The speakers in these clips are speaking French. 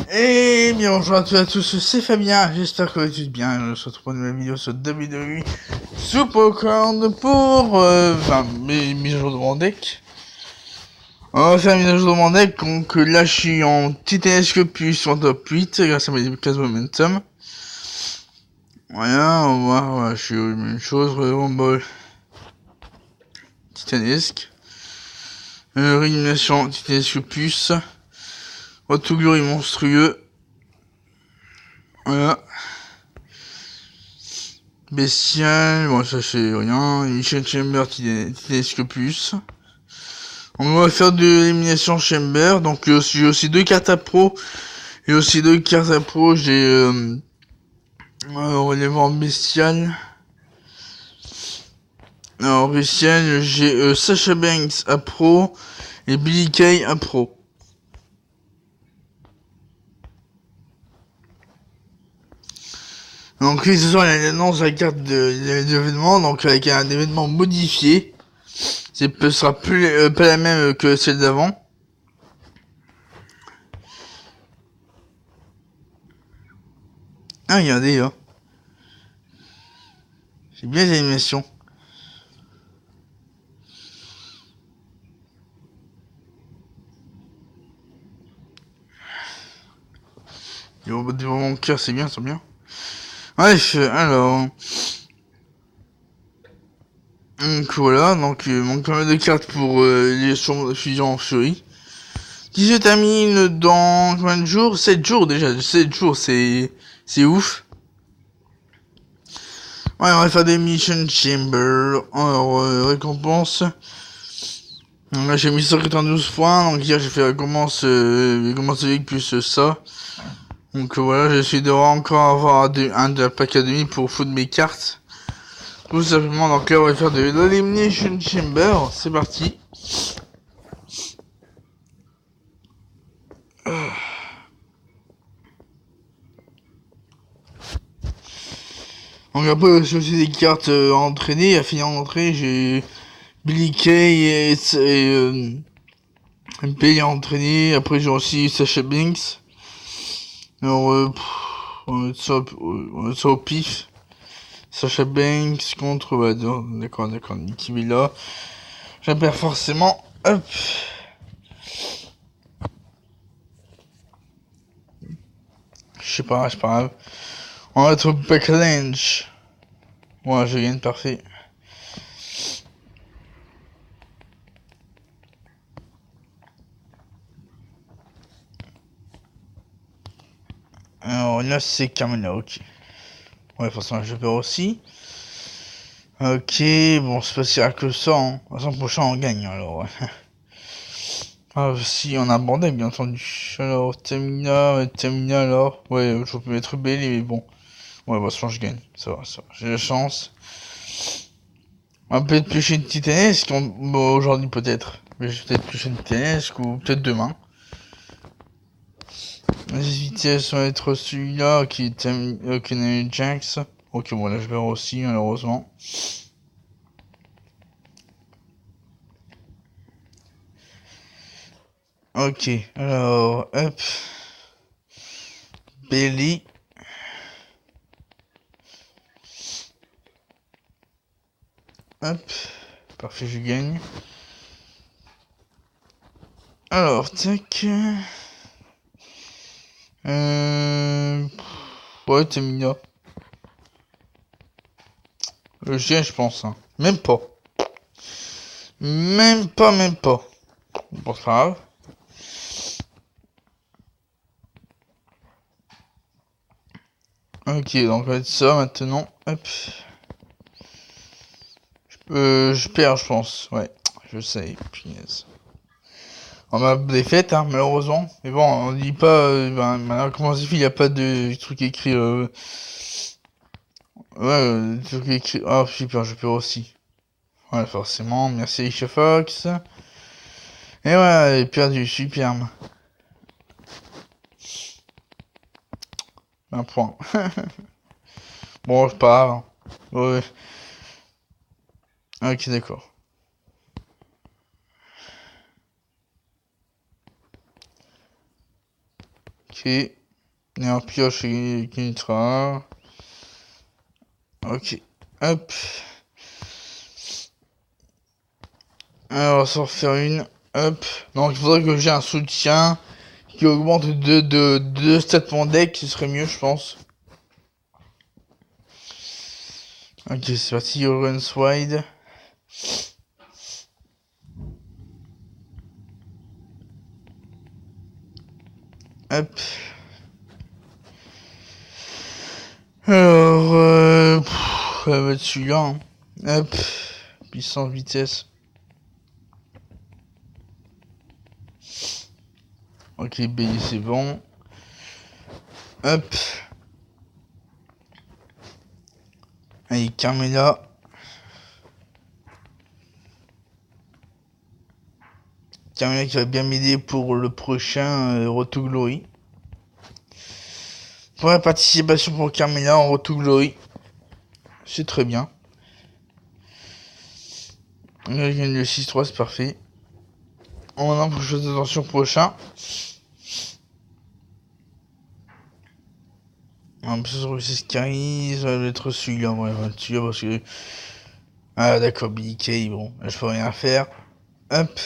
Et bien bonjour à tous, c'est Fabien, j'espère que vous allez tous bien. Je se retrouve pour une nouvelle vidéo sur WWE sous Popcorn pour mes mises à jour de mon deck. On va faire une mise à jour de mon deck, donc là je suis en titanesque plus en top 8 grâce à mes 15 momentum. Voilà, on va voir, voilà, je suis la même chose, Rumble titanesque. Réanimation titanesque plus. Retour glory monstrueux. Voilà. Bestial, bon ça c'est rien. Mission Chamber titanesque plus. On va faire de l'élimination Chamber, donc j'ai aussi deux cartes à pro. Et aussi deux cartes à pro, j'ai on va les voir en bestial. Alors bestial, j'ai Sasha Banks à pro et Billy Kay à pro. Donc oui, ce soir il y a l'annonce de la carte d'événement, donc avec un événement modifié. Ce sera plus pas la même que celle d'avant. Ah regardez là. C'est bien les animations. Les robots de mon cœur, c'est bien, c'est bien. Bref, alors. Donc voilà, donc manque pas mal de cartes pour les fusions en furie. Qui se termine dans combien de jours? 7 jours déjà, 7 jours, c'est ouf. Ouais, on va faire des Mission Chamber. Alors, récompense. Donc là, j'ai mis 192 points, donc hier j'ai fait récompense avec plus ça. Donc voilà, j'essaie de encore avoir un pack à demi pour foutre mes cartes. Tout simplement, donc là on va faire de l'Elimination Chamber, c'est parti. Donc après j'ai aussi des cartes à entraîner, à finir d'entraîner, j'ai Billy Kay et MP à entraîner, après j'ai aussi Sasha Banks. Alors on va mettre ça au pif. Sasha Banks contre, bah, d'accord, Nikki Bella. J'appelle forcément, hop. Je sais pas, c'est pas grave. On va être Backlash. Ouais, je gagne, parfait. Alors là, c'est Carmela, ok. Ouais, forcément, je perds aussi. Ok, bon, c'est pas si rare que ça, hein. La semaine prochaine, on gagne, alors, ouais. Ah, si, on a abordé, bien entendu. Alors, Tamina, alors. Ouais, je peux mettre Bailey, mais bon. Ouais, bah, je gagne. Ça va. J'ai la chance. On va peut-être piocher une titanesque, bon, aujourd'hui peut-être. Mais je vais peut-être piocher une titanesque, ou peut-être demain. Les vitesses vont être celui-là, qui est Kenny Jax. Ok, bon, là, je perds aussi, malheureusement. Ok, alors, hop. Bailey. Hop. Parfait, je gagne. Alors, tac. Ouais, Tamina. Je gagne, je pense. Hein. Même pas. Même pas. Bon, c'est pas grave. Ok, donc on va être ça maintenant. Hop. Je perds, je pense. Ouais, je sais. Punaise. On a défaite, hein, malheureusement. Mais bon, on dit pas. Maintenant, comment ça fait, il n'y a pas de truc écrit. Ouais, truc écrit. Ah, super, je perds aussi. Ouais, forcément. Merci, Alicia Fox. Et ouais, perdu, superbe. Un point. Bon, c'est pas grave. Ouais. Ok, d'accord. Ok. Et un pioche qui sera. Ok. Hop. Alors, on va s'en refaire une. Hop. Donc, il faudrait que j'ai un soutien qui augmente de stats mon deck, ce serait mieux, je pense. Ok, c'est parti. Runs wide. Hop. Alors, on va mettre celui-là. Hein. Hop. Puissance, vitesse. Ok, B, c'est bon. Hop. Allez, Carmela. Carmela qui va bien m'aider pour le prochain Road to Glory. Pour la participation pour Carmela en Road to Glory. C'est très bien. Là, je gagne le 6-3, c'est parfait. On faut que je fasse attention au prochain. Un peu sur le 6 carry, ça va être celui-là, ouais, celui-là parce que. Ah d'accord, BK, bon, là je peux rien faire. Hop.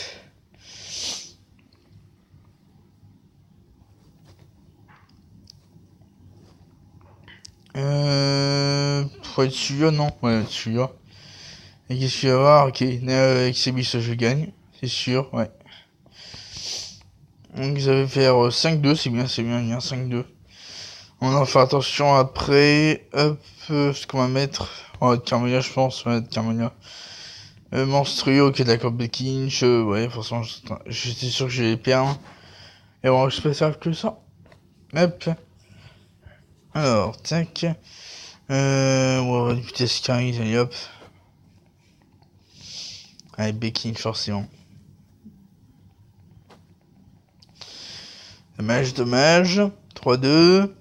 Faut être celui-là, non? Ouais, celui-là. Et qu'est-ce qu'il va y avoir? Ok, avec Sebis, je gagne, c'est sûr, ouais. Donc ça va faire 5-2, c'est bien, bien, 5-2. On va faire attention après. Hop, ce qu'on va mettre. On va mettre Carmela, je pense, on va mettre Carmela. Monstrueux, ok, d'accord, Bekinch, ouais, forcément, j'étais sûr que j'allais perdre. Et bon, je peux faire que ça. Hop. Alors, tac. On va avoir une vitesse carry, allez hop. Allez, Bekinch, forcément. Dommage, dommage. 3-2.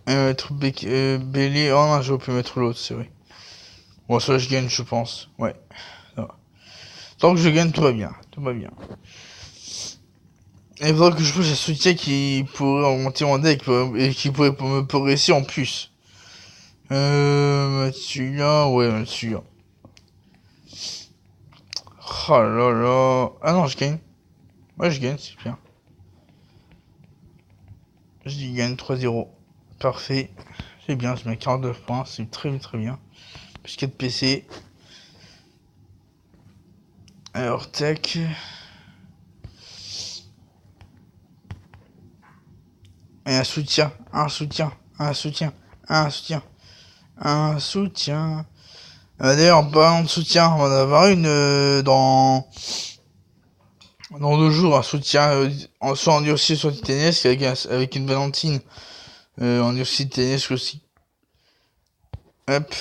Mettre Belly. Oh non, j'aurais pu mettre l'autre, c'est vrai. Bon, ça, je gagne, je pense. Ouais. Ça va. Tant que je gagne, tout va bien. Tout va bien. Il faudrait que je fasse un soutien qui pourrait augmenter mon deck et qui pourrait me progresser en plus. Celui-là, ouais, celui-là. Oh là là. Ah non, je gagne. Ouais, je gagne, c'est bien. Je gagne 3-0. Parfait. C'est bien, je mets 49 points, c'est très bien. Plus 4 PC. Alors, tac. Et un soutien, un soutien, un soutien, un soutien, un soutien. D'ailleurs, en parlant de soutien, on va en avoir une dans 2 jours, un soutien soit en Ursi, soit en Titanesque, avec une Valentine en Ursi Titanesque aussi. Hop.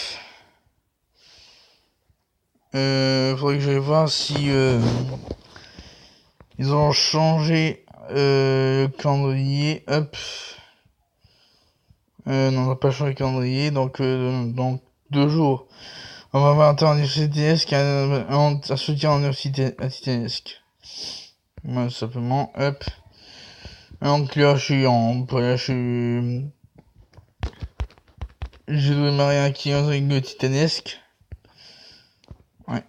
Faudrait que j'aille voir si ils ont changé le calendrier. Hop. Non, on n'a pas changé le calendrier, donc dans 2 jours. On va avoir un Ursi Titanesque, un soutien en Ursi Titanesque. Ouais, simplement, hop. Donc là, je dois démarrer un calendrier titanesque. Ouais.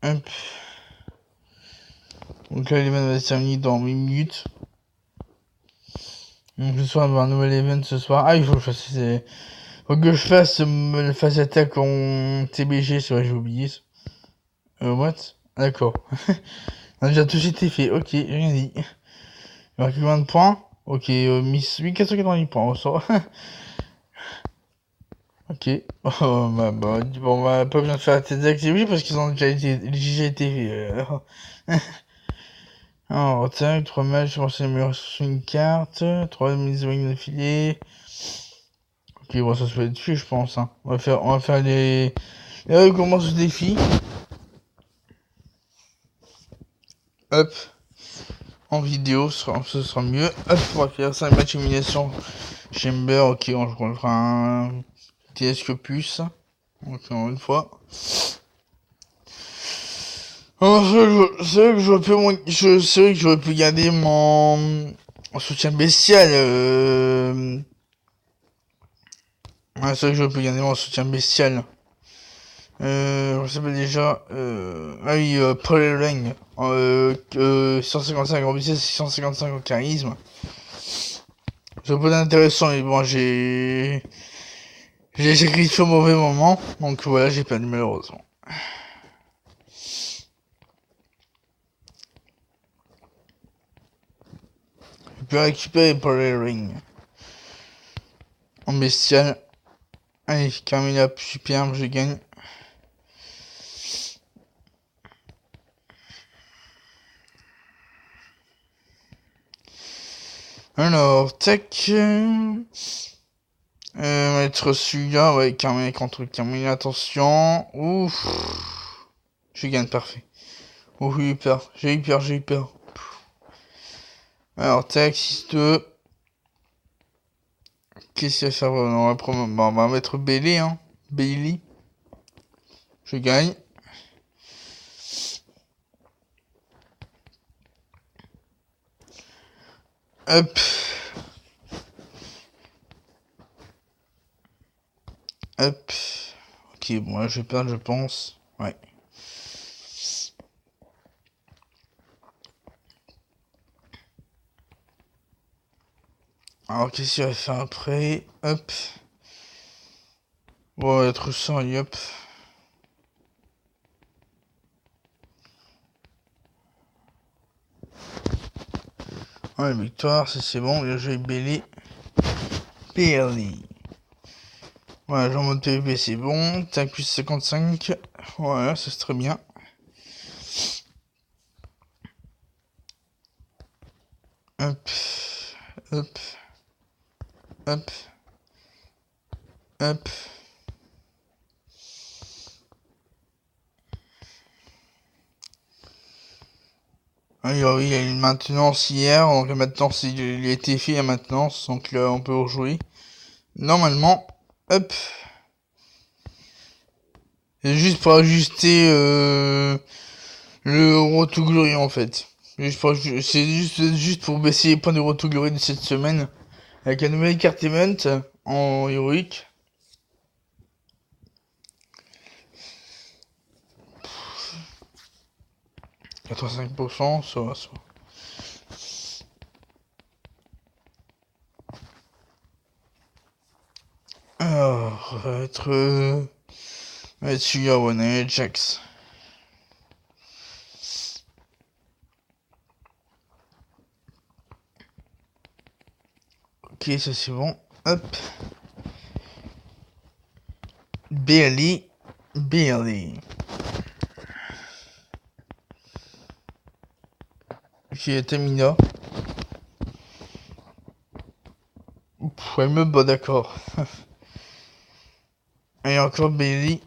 Hop. Donc là, l'event va se terminer dans 8 minutes. Donc ce soir, on va avoir un nouvel event ce soir. Ah, il faut que je fasse le phase attaque en TBG, c'est vrai, j'ai oublié. What? D'accord. On a déjà tout été fait. Ok, j'ai rien dit. Il marque combien de points? Ok, 1490 points, on sort. Ok. Oh, bon, pas besoin de faire tes activités parce qu'ils ont déjà été alors, tac, 3 matchs, je pense que sur une carte, 3 mises d'affilée. Ok, bon, ça se fait dessus, je pense, hein. On va faire les... Là, on commence le défi. Hop. En vidéo, ce sera mieux. Hop, on va faire 5 matchs élimination. Chamber, ok, on fera un TSQ plus. Encore une fois. On Non, c'est vrai que j'aurais pu, c'est vrai que j'aurais pu garder mon soutien bestial. Ouais, c'est vrai que j'aurais pu garder mon soutien bestial. On s'appelle déjà. Ah oui, Paul Elring. 155 en vitesse, 655 en charisme. C'est pas intéressant, mais bon, j'ai sacrifié au mauvais moment, donc voilà, j'ai perdu malheureusement. Je peux récupérer Paul Elring. En bestial. Allez, Carmilla, superbe, je gagne. Alors, tac. Mettre celui-là, ouais, Carmilla contre Carmilla, attention. Ouf. Je gagne, parfait. Oh, j'ai eu peur. Alors, tac, 6-2. Qu'est-ce qu'il va faire? On va mettre Bailey, hein. Bailey. Je gagne. Hop. Hop. Ok, bon, là, je vais perdre, je pense. Ouais. Alors, qu'est-ce qu'il va faire après? Hop. Bon, on va être sans, et hop. Ouais, victoire, ça c'est bon. Bien joué, Bailey. Voilà, j'en mode PvP, c'est bon. Tac, plus 55. Voilà, ça c'est très bien. Hop. Hop. Hop. Hop. Ah, il y a une maintenance hier, donc la maintenance il a été fait la maintenance, donc là on peut rejouer. Normalement, hop. C'est juste pour ajuster le Road to Glory en fait. C'est juste pour baisser les points de Road to Glory de cette semaine. Avec la nouvelle carte event en héroïque. « 85%, ça va. Alors, on va être celui-là, One Jax. Ok, ça c'est bon. Hop. Barely. Ok, Tamina. Oups, elle me bat, d'accord. Et encore Bailey.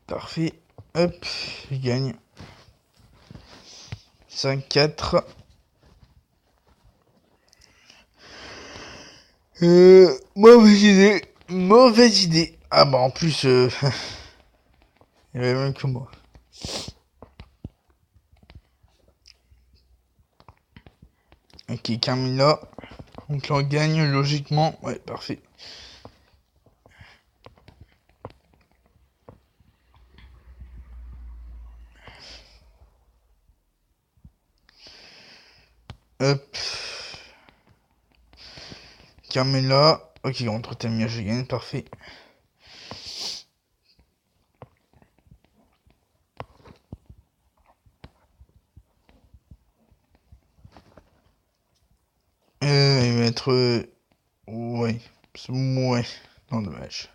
Parfait. Hop, il gagne. 5-4. Mauvaise idée. Ah bah en plus, il y avait même que moi. Ok, Carmilla. Donc là on gagne logiquement. Ouais, parfait. Hop. Carmilla. Ok, contre Tamia, je gagne, parfait. Il va être... ouais. Ouais. Non, dommage.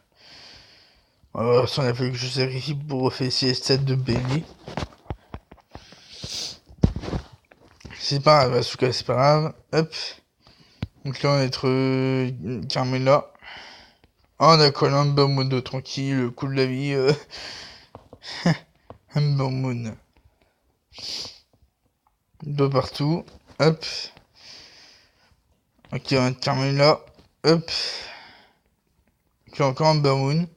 Alors, ça, on a fallu que je sacrifie pour refaire ces stats de Bailey. C'est pas grave, Asuka, c'est pas grave. Hop. Donc là, on va être Carmella. Ah, d'accord, Amber Moon, tranquille, le coup de la vie. Amber Moon. De partout. Hop. Ok, on va être Carmella. Hop. Puis encore Ember Moon.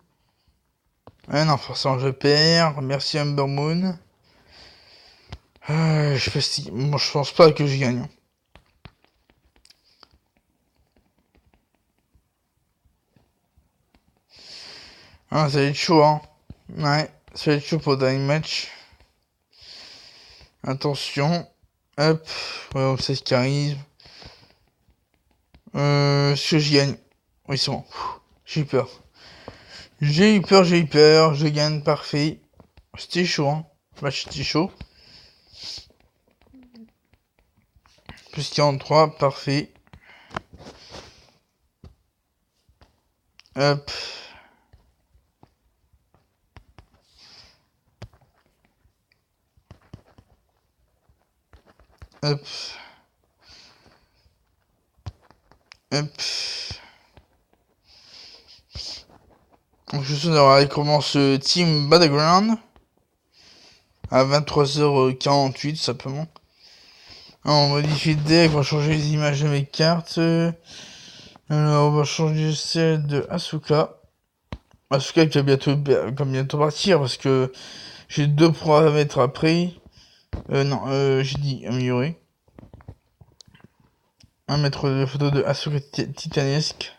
Ah non, forcément je perds. Merci Ember Moon. Je sais pas si... Moi je pense pas que je gagne. Ah, ça va être chaud, hein. Ouais, ça va être chaud pour le dernier match. Attention. Hop. Ouais, on sait ce qui arrive. Est-ce que je gagne? Oui, c'est bon. J'ai eu peur. J'ai eu peur. Je gagne, parfait. C'était chaud, hein. Match, c'était chaud. Plus 43, parfait. Hop. Hop. Hop. Donc je suis d'avoir commence Team Battleground à 23h48 simplement. On modifie le deck, on va changer les images de mes cartes. Alors on va changer celle de Asuka. Asuka qui va bientôt partir parce que j'ai 2 paramètres après. Non, j'ai dit améliorer. Un mettre de photo de Asuka titanesque.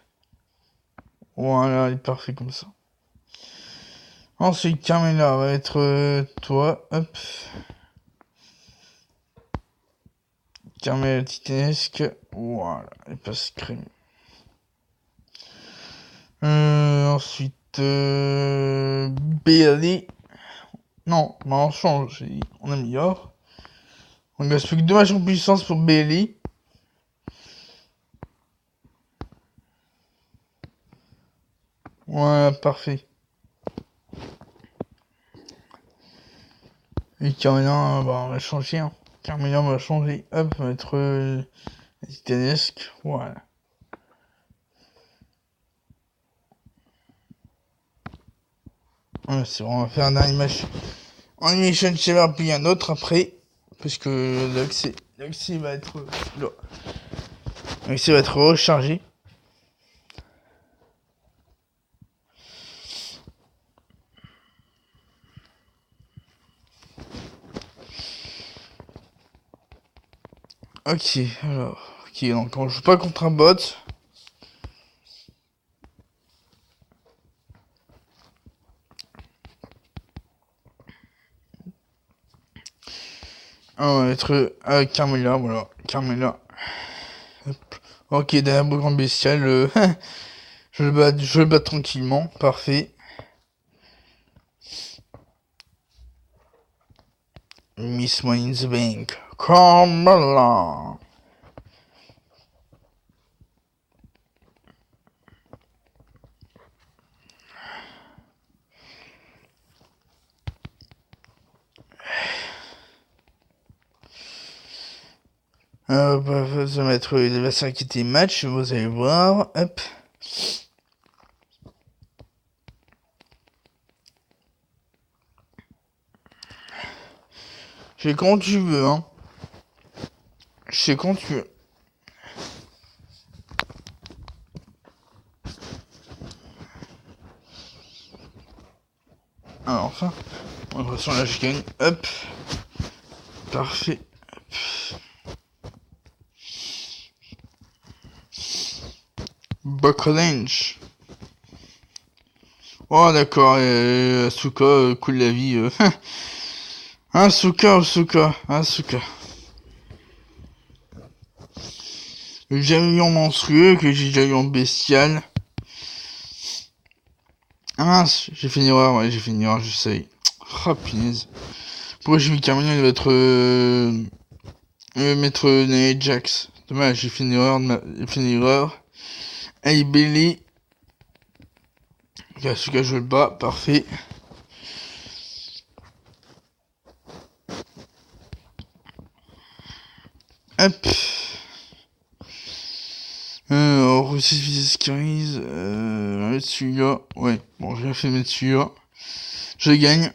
Voilà, elle est parfait comme ça. Ensuite, Carmela va être toi. Hop. Carmela titanesque. Voilà, elle passe crème. Ensuite, BLE. Non, on change, on améliore. On ne reste plus que 2 matchs en puissance pour BLE. Ouais, parfait. Et Carmela, bah, on va changer. Hein. Carmela, on va changer. Hop, on va mettre titanesque. Voilà. Ouais, c'est bon, on va faire un dernier match. Animation Chamber puis un autre après. Parce que l'accès va être. L'accès va être rechargé. Ok, alors. Ok, donc on joue pas contre un bot. On va être avec Carmela, voilà. Carmela. Hop. Ok, derrière Grand Bestial, je le bats tranquillement, parfait. Miss Money in the Bank. Carmela. Bah, ça va être les adversaires qui étaient match, vous allez voir. Hop. Je fais quand tu veux, hein. Je sais quand tu veux. Alors, enfin. De toute façon, là, je gagne. Hop. Parfait. Backlash. Oh, d'accord. Asuka, cool la vie. Asuka. J'ai jamais eu en monstrueux, que j'ai déjà eu en bestial. Ah mince, j'ai fait une erreur, ouais, je sais. Oh, punaise. Pourquoi j'ai mis Carmignon, il va être... mettre Nia Jax. Dommage, j'ai fait une erreur. Hey, Billy. Asuka, je le bats, parfait. Hop. Russie Skies. Metsuya. Ouais, bon, j'ai fait Metsuya. Je gagne.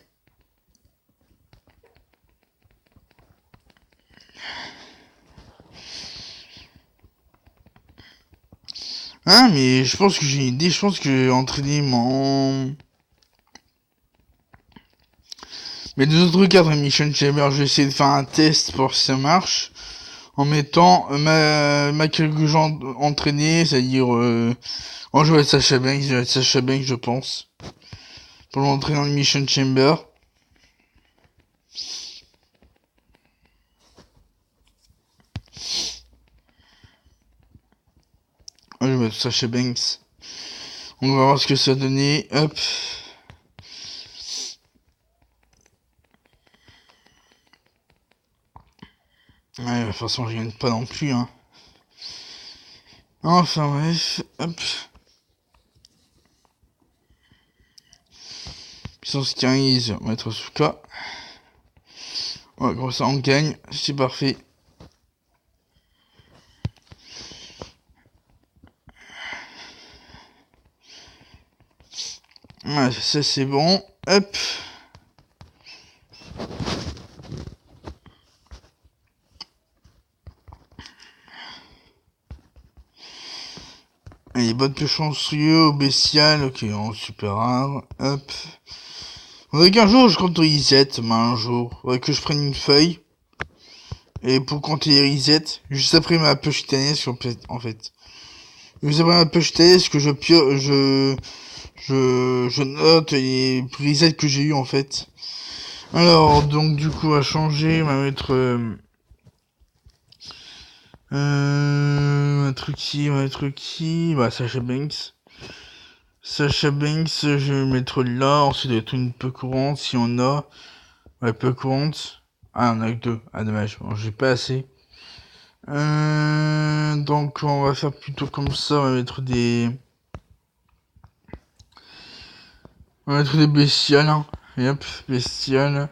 Hein, mais je pense que j'ai une idée, je pense que j'ai entraîné mon... mes deux autres cartes Mission Chamber, je vais essayer de faire un test pour si ça marche. En mettant ma quelques gens entraînés, c'est-à-dire... je vais être Sasha Banks, je pense. Pour l'entraîner dans le Mission Chamber. Je vais mettre Sasha Banks. On va voir ce que ça donnait. Hop. Ouais, de toute façon, je gagne pas non plus, hein. Enfin, bref. Hop. Puissance 15, on va mettre Asuka. Ouais, comme ça, on gagne. C'est parfait. Ouais, ça, c'est bon. Hop. Allez, bonne peu chanceux, au bestial, ok, en super rare, hop. Faudrait qu'un jour je compte reset, mais un jour. Faudrait que je prenne une feuille. Et pour compter les resets, juste après ma push titanesque, en fait. Juste après ma push titanesque, que je note les resets que j'ai eu, en fait. Alors, donc, du coup, on va changer, on va mettre, on va mettre qui? Bah, Sasha Banks. Sasha Banks, je vais le mettre là. Ensuite, il doit être une peu courante, si on a. Ouais, peu courante. Ah, on a que deux. Ah, dommage. Bon, j'ai pas assez. Donc, on va faire plutôt comme ça. On va mettre des... On va mettre des bestiales. Hein. Et hop, bestiales.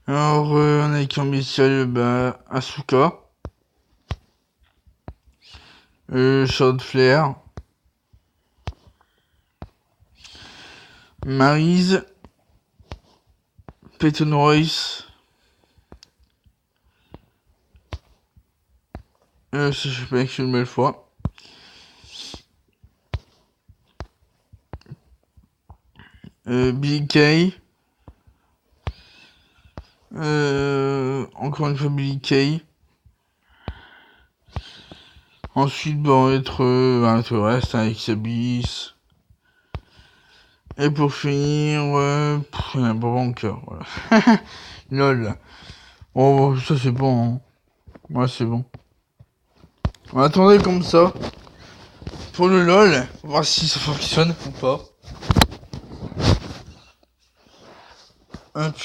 Alors, on a qui en bestiale? Bah, Asuka. Short Flare. Maryse. Peyton Royce. Ça, je sais pas une belle fois. Billy Kay. Encore une fois Billy Kay. Ensuite, bah, on va mettre le reste avec Sabis. Et pour finir, il y a un bon encore, voilà. Lol. Oh, ça c'est bon, hein. Ouais, c'est bon. On attendait comme ça. Pour le lol, pour voir si ça fonctionne ou pas. Hop.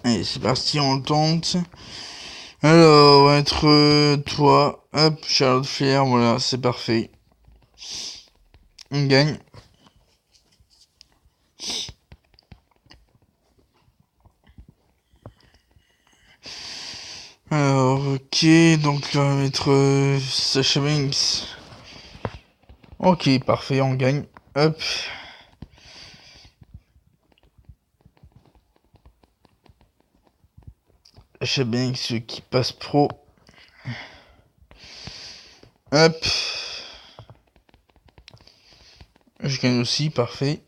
Allez, c'est parti, on tente. Alors, on va être toi. Hop, Charlotte Flair, voilà, c'est parfait. On gagne. Alors, ok, donc là, on va mettre Sasha Banks. Ok, parfait, on gagne. Hop. Sasha Banks qui passe pro. Hop. Je gagne aussi, parfait.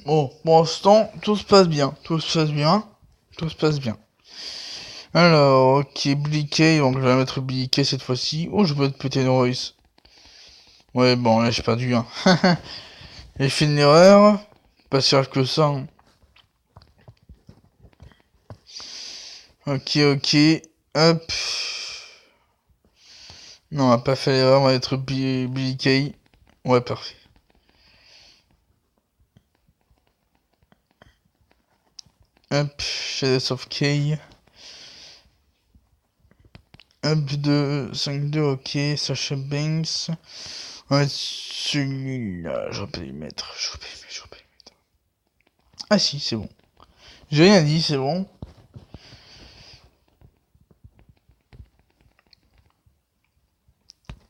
Bon, pour l'instant, tout se passe bien. Tout se passe bien. Tout se passe bien. Alors, ok, Billy Kay, donc je vais mettre Billy Kay cette fois-ci. Oh, je peux être péter Royce. Ouais, bon, là, j'ai perdu, hein. J'ai fait une erreur. Pas sûr que ça. Hein. Ok, ok. Hop. Non, on va pas fait l'erreur, on va mettre Billy Kay. Ouais, parfait. Hop, Shadows of Kay. Hop, 2, 5-2, ok. Sasha Banks. Ouais, celui-là, j'aurais pas dû le mettre. J'aurais pas dû le mettre. Ah si, c'est bon. J'ai rien dit, c'est bon.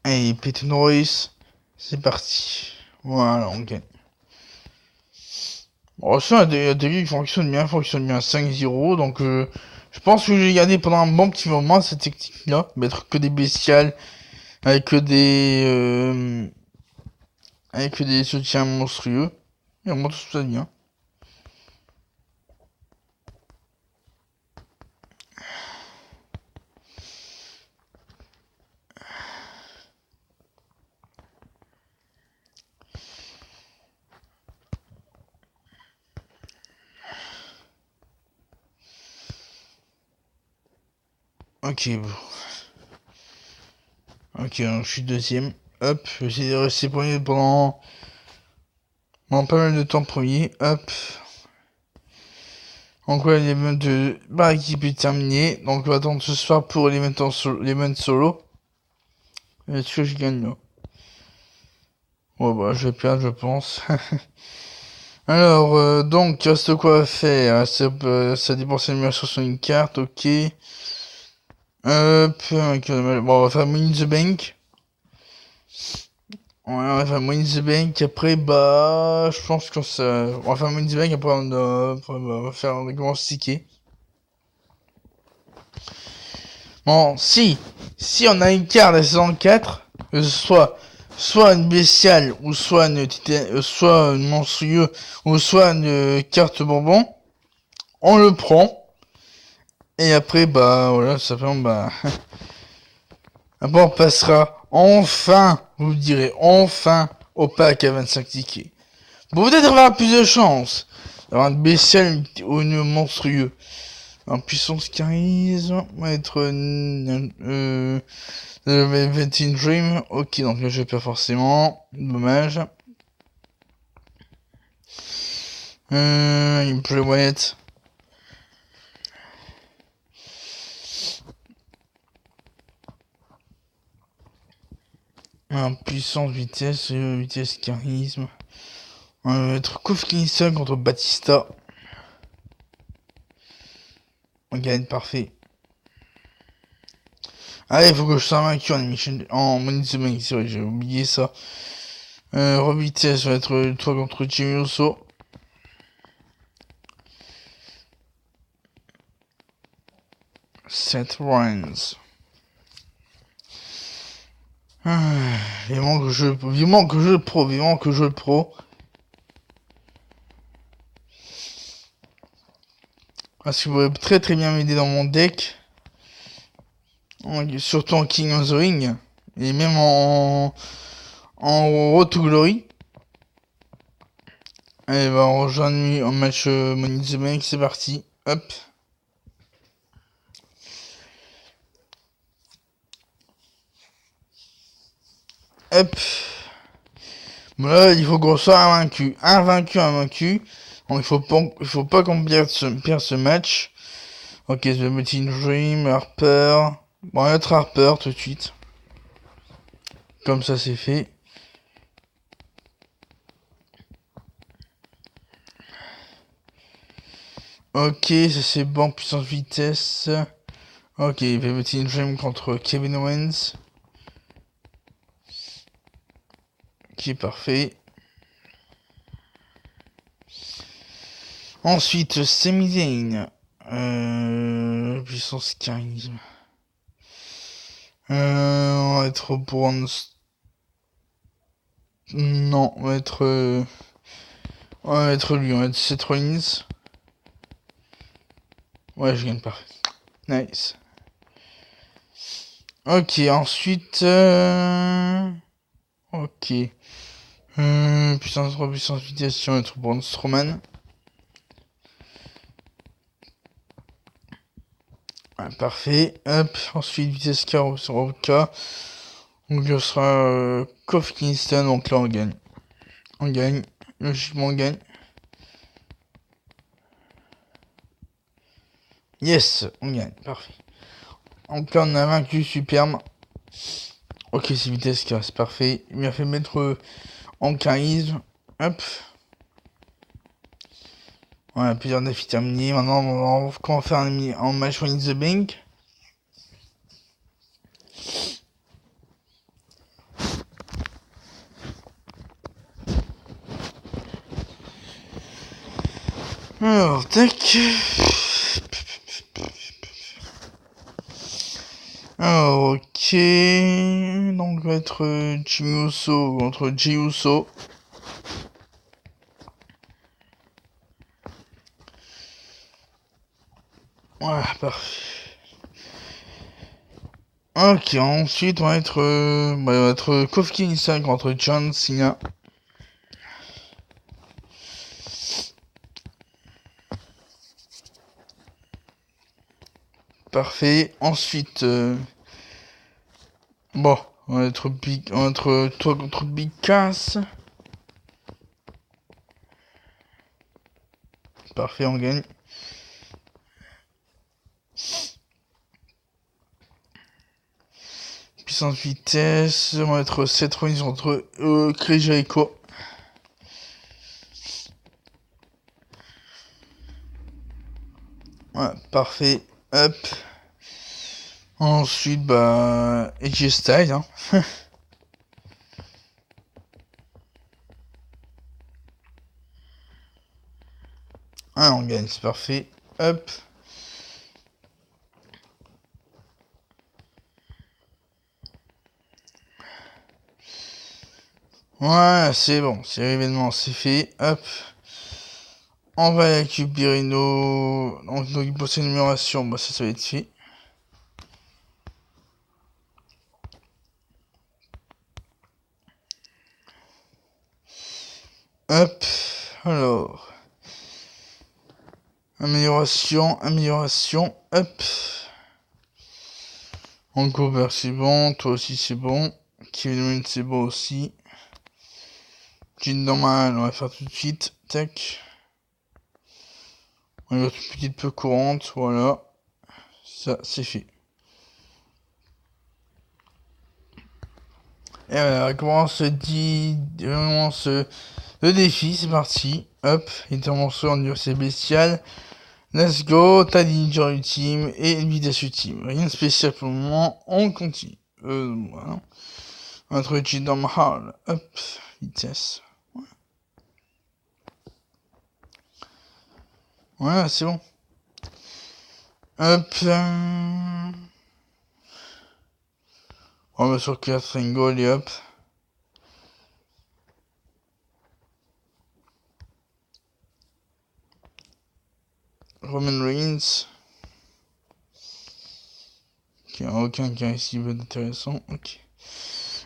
Allez, Peyton Royce. C'est parti. Voilà, on gagne. Bon, ça, il y a des lignes qui fonctionnent bien 5-0, donc je pense que j'ai gardé pendant un bon petit moment cette technique-là, mettre que des bestiales, avec que des soutiens monstrueux, et moi tout ça bien. Ok, bon. Ok, donc je suis deuxième. Hop, j'ai resté premier pendant pas mal de temps premier. Hop. Donc ouais, l'event de ma équipe est terminé. Donc on va attendre ce soir pour l'event solo. Est-ce que je gagne là? Ouais bah je vais perdre je pense. Alors donc il reste quoi à faire? Ça dépense sur une carte, ok. Hop, bon on va faire Money in the Bank. Ouais, on va faire Money in the Bank, après bah je pense que ça. On va faire Money in the Bank, après on va faire un grand ticket. Bon, si on a une carte à saison 4, que ce soit une bestiale, ou soit soit une monstrueux, ou soit une carte bonbon, on le prend. Et après, bah, voilà, simplement, bah, après on passera enfin, vous direz, enfin, au pack à 25 tickets. Pour peut-être avoir plus de chance d'avoir une bestiale ou une monstrueux. En puissance charisme, on va être, Velveteen Dream, ok, donc là je perds forcément, dommage. Il me plaît Wyatt. Puissance, vitesse, charisme. On va mettre Kofi Kingston contre Batista. On gagne, parfait. Allez, il faut que je sois vaincu en Money in the Bank, c'est vrai, j'ai oublié ça. Vitesse va être 3 contre Jimmy Uso. Seth Rollins. Vivement que je le pro. Parce qu'il pourrait très très bien m'aider dans mon deck. Surtout en King of the Ring. Et même en Road to Glory. Allez, bah on rejoint en match Money in the Bank, c'est parti. Hop. Hop. Bon là, il faut qu'on soit invaincu. Invaincu. Donc il faut pas qu'on perde ce match. Ok, The Meeting Dream, Harper. Bon, on va mettre Harper tout de suite. Comme ça, c'est fait. Ok, ça c'est bon, puissance vitesse. Ok, Velveteen Dream contre Kevin Owens. Ok, parfait. Ensuite, Sami Zayn. Puissance charisme. On va être bronze. Non, on va être lui, on va être Seth Rollins. Ouais, je gagne, parfait. Nice. Ok, ensuite... Ok. Puissance 3, puissance vitesse, on va être Braun Strowman. Ouais, parfait. Hop, ensuite vitesse K sur Roka. Donc ce sera Kofi Kingston, donc là on gagne. On gagne. Logiquement on gagne. Yes, on gagne, parfait. Donc là on a vaincu Superbe. Ok, c'est vitesse K, c'est parfait. Il m'a fait mettre en charisme. Hop. Voilà, plusieurs défis terminés. Maintenant, on va faire un match Win the Bank. Alors, tac. Alors, ok. Donc, va être Jimmy Uso contre Jey Uso. Voilà, parfait. Ok, ensuite, on va être Kofi Kingston contre John Cena. Parfait. Ensuite, bon, on va être toi contre Big Cass. Parfait, on gagne. Puissance vitesse, on va être 7 Rollins contre Chris Jericho. Ouais, parfait. Hop. Ensuite, bah, AJ Styles, hein. Ah, on gagne, c'est parfait. Hop. Ouais, c'est bon, c'est l'événement, c'est fait. Hop. On va récupérer nos... Donc, pour cette numération, bah, ça va être fait. Hop. Alors. Amélioration. Hop. Encore, c'est bon. Toi aussi, c'est bon. Kevin, c'est bon aussi. Jean normal, on va faire tout de suite. Tac. On va faire une petite peu courante. Voilà. Ça, c'est fait. Et voilà, commence le défi, c'est parti. Hop, intervention en diversité bestiale. Let's go, t'as Ninja ultime et une vitesse ultime. Rien de spécial pour le moment, on continue. Voilà. On va trouver dans ma hall. Hop, vitesse. Voilà, c'est bon. Hop. On va sur 4 Goal et hop. Roman Reigns. Qui a aucun charisme d'intéressant. Ok.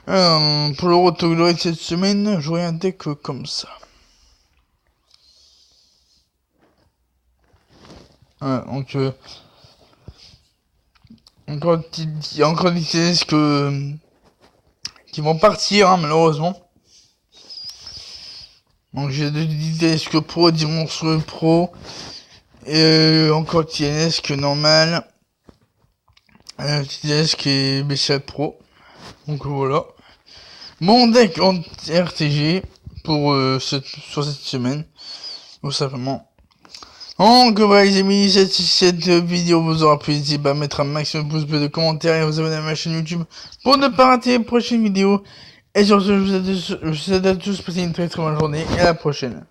Pour le Roto Glory de cette semaine, j'aurai un deck comme ça. Ouais, donc encore des tests qui vont partir, hein, malheureusement. Donc j'ai des tests pro, des monstres pro, et encore TNS normal. TNS qui est BCL Pro. Donc voilà. Mon deck en RTG pour sur cette semaine. Tout simplement. Donc voilà les amis, cette vidéo vous aura plu, n'hésitez pas à mettre un maximum de pouces bleus, de commentaires et à vous abonner à ma chaîne YouTube pour ne pas rater les prochaines vidéos. Et sur ce, je vous souhaite à tous passer une très très bonne journée et à la prochaine.